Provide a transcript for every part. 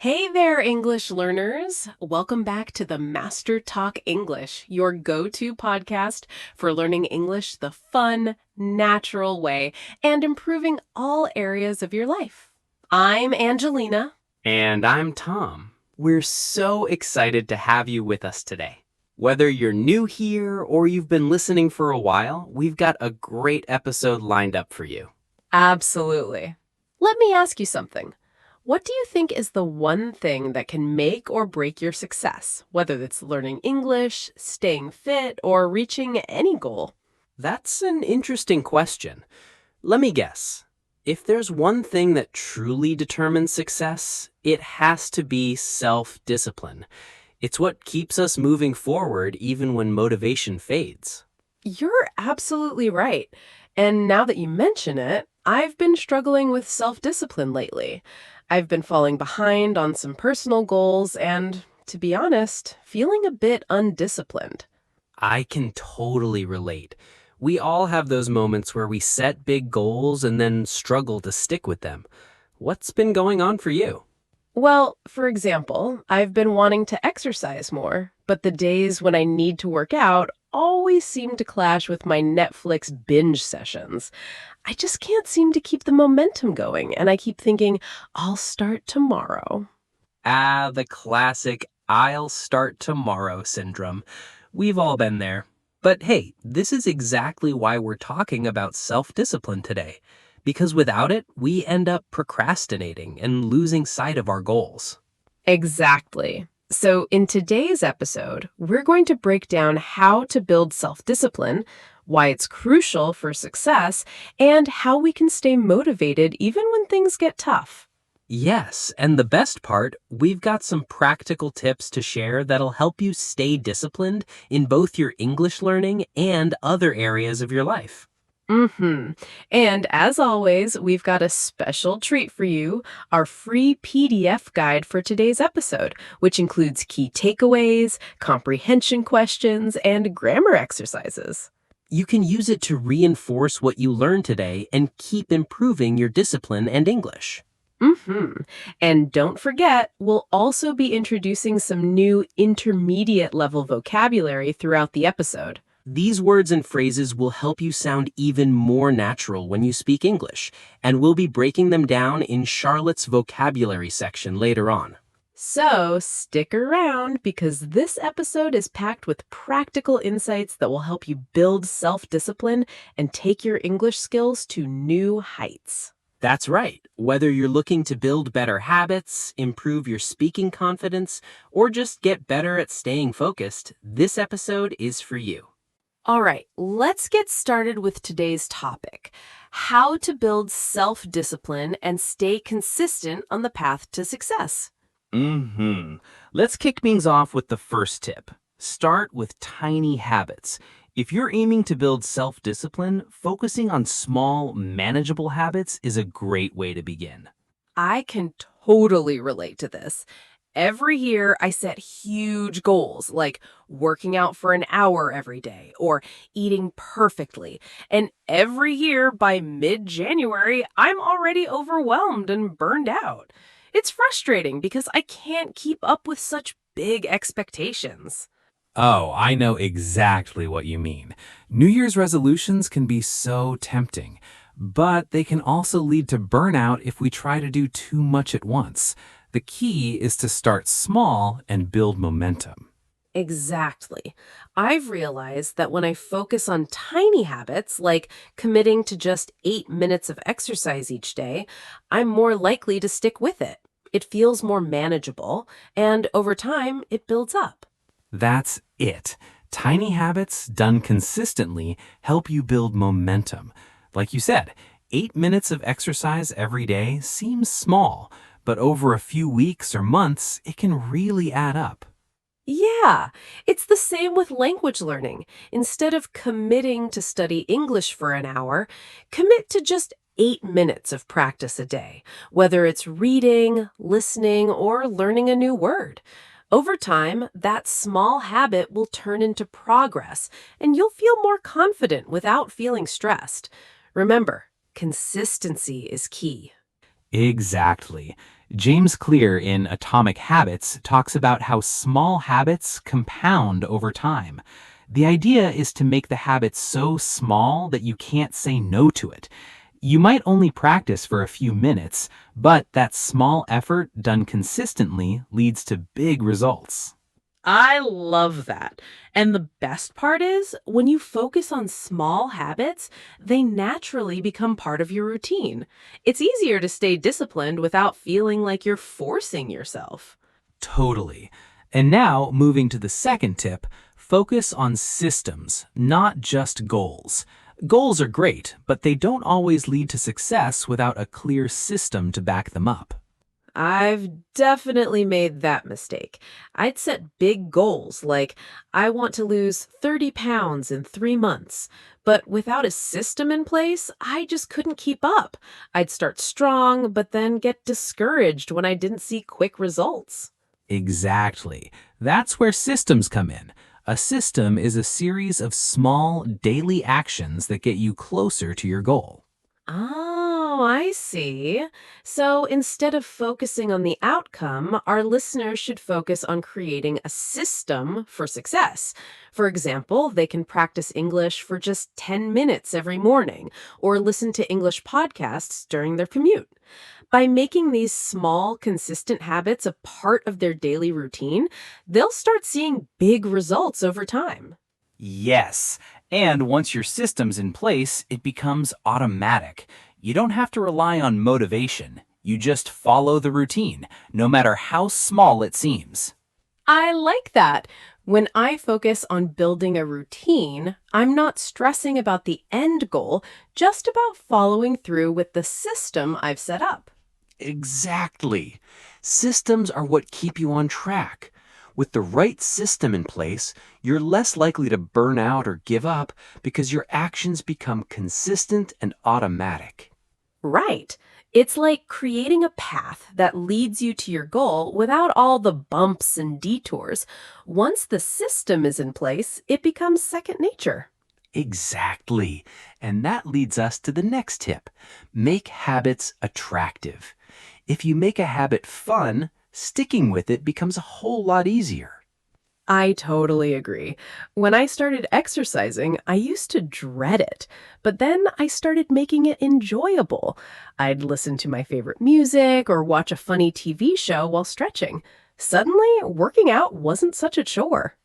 Hey there, English learners. Welcome back to the Master Talk English, your go-to podcast for learning English the fun, natural way and improving all areas of your life. I'm Angelina. And I'm Tom. We're so excited to have you with us today. Whether you're new here or you've been listening for a while, we've got a great episode lined up for you. Absolutely. Let me ask you something. What do you think is the one thing that can make or break your success, whether it's learning English, staying fit, or reaching any goal? That's an interesting question. Let me guess. If there's one thing that truly determines success, it has to be self-discipline. It's what keeps us moving forward even when motivation fades. You're absolutely right. And now that you mention it, I've been struggling with self-discipline lately. I've been falling behind on some personal goals and, to be honest, feeling a bit undisciplined. I can totally relate. We all have those moments where we set big goals and then struggle to stick with them. What's been going on for you? Well, for example, I've been wanting to exercise more, but the days when I need to work out always seem to clash with my Netflix binge sessions. I just can't seem to keep the momentum going, and I keep thinking, I'll start tomorrow. The classic "I'll start tomorrow" syndrome. We've all been there. But hey, this is exactly why we're talking about self-discipline today. Because without it, we end up procrastinating and losing sight of our goals. Exactly. So, in today's episode, we're going to break down how to build self-discipline, why it's crucial for success, and how we can stay motivated even when things get tough. Yes, and the best part, we've got some practical tips to share that'll help you stay disciplined in both your English learning and other areas of your life. And as always, we've got a special treat for you, our free PDF guide for today's episode, which includes key takeaways, comprehension questions, and grammar exercises. You can use it to reinforce what you learned today and keep improving your discipline and English. And don't forget, we'll also be introducing some new intermediate level vocabulary throughout the episode. These words and phrases will help you sound even more natural when you speak English, and we'll be breaking them down in Charlotte's vocabulary section later on. So stick around because this episode is packed with practical insights that will help you build self-discipline and take your English skills to new heights. That's right. Whether you're looking to build better habits, improve your speaking confidence, or just get better at staying focused, this episode is for you. All right, let's get started with today's topic, how to build self-discipline and stay consistent on the path to success. Let's kick things off with the first tip. Start with tiny habits. If you're aiming to build self-discipline, focusing on small, manageable habits is a great way to begin. I can totally relate to this. Every year, I set huge goals like working out for an hour every day or eating perfectly. And every year, by mid-January, I'm already overwhelmed and burned out. It's frustrating because I can't keep up with such big expectations. Oh, I know exactly what you mean. New Year's resolutions can be so tempting, but they can also lead to burnout if we try to do too much at once. The key is to start small and build momentum. Exactly. I've realized that when I focus on tiny habits, like committing to just 8 minutes of exercise each day, I'm more likely to stick with it. It feels more manageable, and over time, it builds up. That's it. Tiny habits done consistently help you build momentum. Like you said, 8 minutes of exercise every day seems small, but over a few weeks or months, it can really add up. Yeah, it's the same with language learning. Instead of committing to study English for an hour, commit to just 8 minutes of practice a day, whether it's reading, listening, or learning a new word. Over time, that small habit will turn into progress, and you'll feel more confident without feeling stressed. Remember, consistency is key. Exactly. James Clear in Atomic Habits talks about how small habits compound over time. The idea is to make the habit so small that you can't say no to it. You might only practice for a few minutes, but that small effort done consistently leads to big results. I love that. And the best part is, when you focus on small habits, they naturally become part of your routine. It's easier to stay disciplined without feeling like you're forcing yourself. Totally. And now, moving to the second tip, focus on systems, not just goals. Goals are great, but they don't always lead to success without a clear system to back them up. I've definitely made that mistake. I'd set big goals like, I want to lose 30 pounds in 3 months. But without a system in place, I just couldn't keep up. I'd start strong, but then get discouraged when I didn't see quick results. Exactly. That's where systems come in. A system is a series of small, daily actions that get you closer to your goal. Oh, I see. So instead of focusing on the outcome, our listeners should focus on creating a system for success. For example, they can practice English for just 10 minutes every morning or listen to English podcasts during their commute. By making these small, consistent habits a part of their daily routine, they'll start seeing big results over time. Yes, and once your system's in place, it becomes automatic. You don't have to rely on motivation. You just follow the routine, no matter how small it seems. I like that. When I focus on building a routine, I'm not stressing about the end goal, just about following through with the system I've set up. Exactly. Systems are what keep you on track. With the right system in place, you're less likely to burn out or give up because your actions become consistent and automatic. Right. It's like creating a path that leads you to your goal without all the bumps and detours. Once the system is in place, it becomes second nature. Exactly. And that leads us to the next tip. Make habits attractive. If you make a habit fun, sticking with it becomes a whole lot easier. I totally agree. When I started exercising, I used to dread it, but then I started making it enjoyable. I'd listen to my favorite music or watch a funny TV show while stretching. Suddenly, working out wasn't such a chore.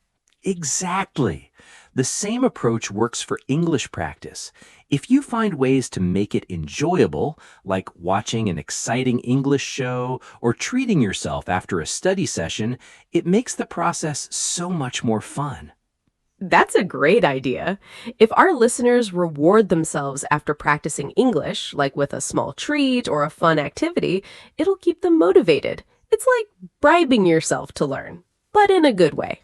Exactly. The same approach works for English practice. If you find ways to make it enjoyable, like watching an exciting English show or treating yourself after a study session, it makes the process so much more fun. That's a great idea. If our listeners reward themselves after practicing English, like with a small treat or a fun activity, it'll keep them motivated. It's like bribing yourself to learn, but in a good way.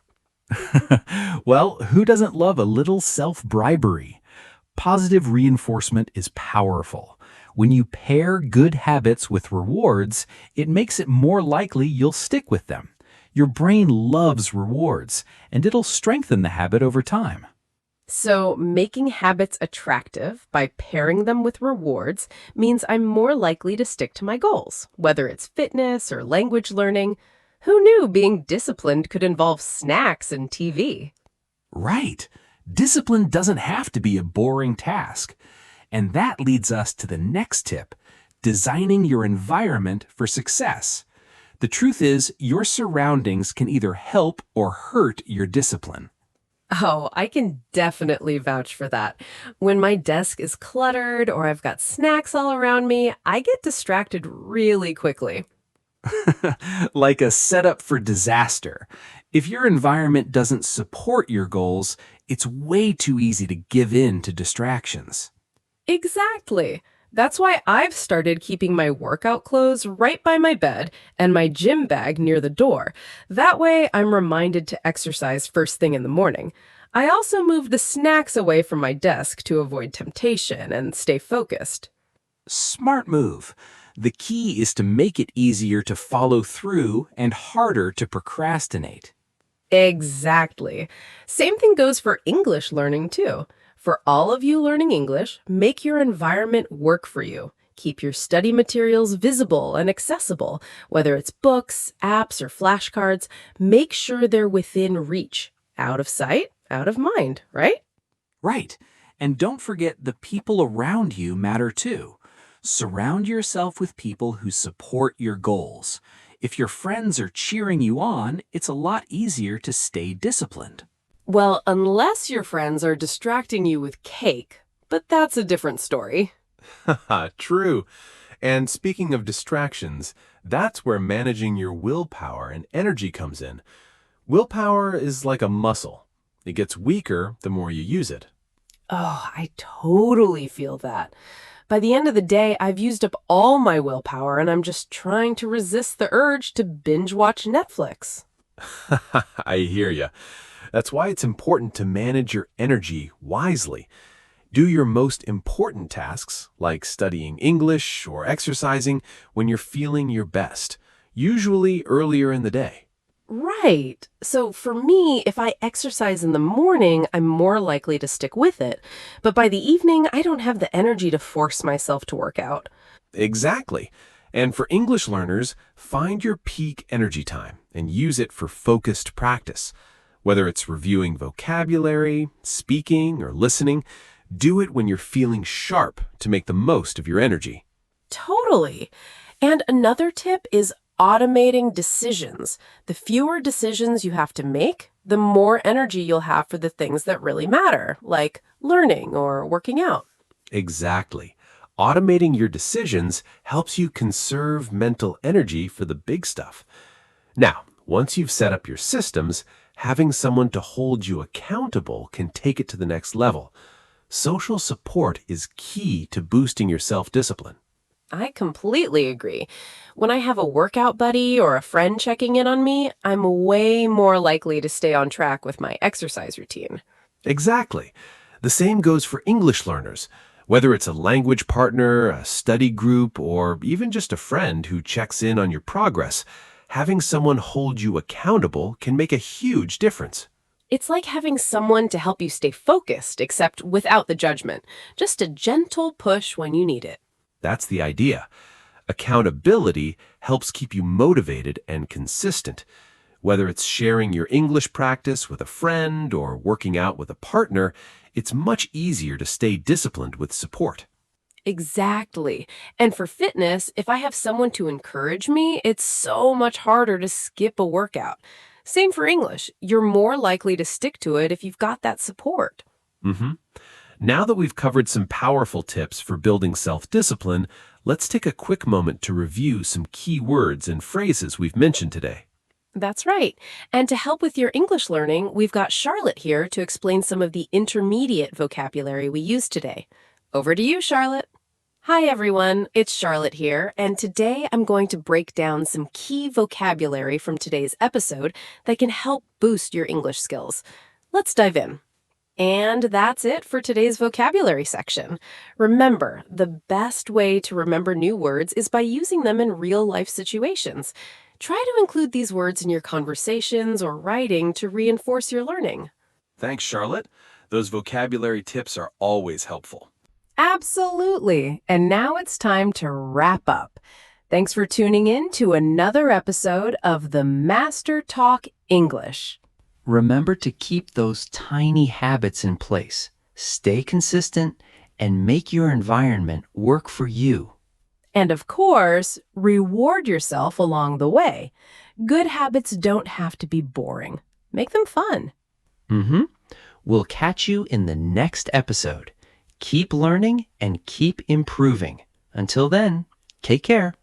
Well, who doesn't love a little self-bribery? Positive reinforcement is powerful. When you pair good habits with rewards, it makes it more likely you'll stick with them. Your brain loves rewards, and it'll strengthen the habit over time. So, making habits attractive by pairing them with rewards means I'm more likely to stick to my goals, whether it's fitness or language learning. Who knew being disciplined could involve snacks and TV? Right. Discipline doesn't have to be a boring task. And that leads us to the next tip, designing your environment for success. The truth is, your surroundings can either help or hurt your discipline. Oh, I can definitely vouch for that. When my desk is cluttered or I've got snacks all around me, I get distracted really quickly. Like a setup for disaster. If your environment doesn't support your goals, it's way too easy to give in to distractions. Exactly. That's why I've started keeping my workout clothes right by my bed and my gym bag near the door. That way, I'm reminded to exercise first thing in the morning. I also move the snacks away from my desk to avoid temptation and stay focused. Smart move. The key is to make it easier to follow through and harder to procrastinate. Exactly. Same thing goes for English learning, too. For all of you learning English, make your environment work for you. Keep your study materials visible and accessible, whether it's books, apps, or flashcards. Make sure they're within reach. Out of sight, out of mind, right? Right. And don't forget the people around you matter too. Surround yourself with people who support your goals. If your friends are cheering you on, it's a lot easier to stay disciplined. Well, unless your friends are distracting you with cake, but that's a different story. Haha, true. And speaking of distractions, that's where managing your willpower and energy comes in. Willpower is like a muscle. It gets weaker the more you use it. Oh, I totally feel that. By the end of the day, I've used up all my willpower and I'm just trying to resist the urge to binge watch Netflix. I hear ya. That's why it's important to manage your energy wisely. Do your most important tasks, like studying English or exercising, when you're feeling your best, usually earlier in the day. Right. So for me, if I exercise in the morning, I'm more likely to stick with it. But by the evening, I don't have the energy to force myself to work out. Exactly. And for English learners, find your peak energy time and use it for focused practice. Whether it's reviewing vocabulary, speaking, or listening, do it when you're feeling sharp to make the most of your energy. Totally. And another tip is automating decisions. The fewer decisions you have to make, the more energy you'll have for the things that really matter, like learning or working out. Exactly. Automating your decisions helps you conserve mental energy for the big stuff. Now, once you've set up your systems, having someone to hold you accountable can take it to the next level. Social support is key to boosting your self-discipline. I completely agree. When I have a workout buddy or a friend checking in on me, I'm way more likely to stay on track with my exercise routine. Exactly. The same goes for English learners. Whether it's a language partner, a study group, or even just a friend who checks in on your progress, having someone hold you accountable can make a huge difference. It's like having someone to help you stay focused, except without the judgment. Just a gentle push when you need it. That's the idea. Accountability helps keep you motivated and consistent. Whether it's sharing your English practice with a friend or working out with a partner, it's much easier to stay disciplined with support. Exactly. And for fitness, if I have someone to encourage me, it's so much harder to skip a workout. Same for English. You're more likely to stick to it if you've got that support. hmm Now that we've covered some powerful tips for building self-discipline, let's take a quick moment to review some key words and phrases we've mentioned today. That's right. And to help with your English learning, we've got Charlotte here to explain some of the intermediate vocabulary we used today. Over to you, Charlotte. Hi, everyone. It's Charlotte here, and today I'm going to break down some key vocabulary from today's episode that can help boost your English skills. Let's dive in. And that's it for today's vocabulary section. Remember, the best way to remember new words is by using them in real-life situations. Try to include these words in your conversations or writing to reinforce your learning. Thanks, Charlotte. Those vocabulary tips are always helpful. Absolutely. And now it's time to wrap up. Thanks for tuning in to another episode of the Master Talk English. Remember to keep those tiny habits in place. Stay consistent and make your environment work for you. And of course, reward yourself along the way. Good habits don't have to be boring. Make them fun. We'll catch you in the next episode. Keep learning and keep improving. Until then, take care.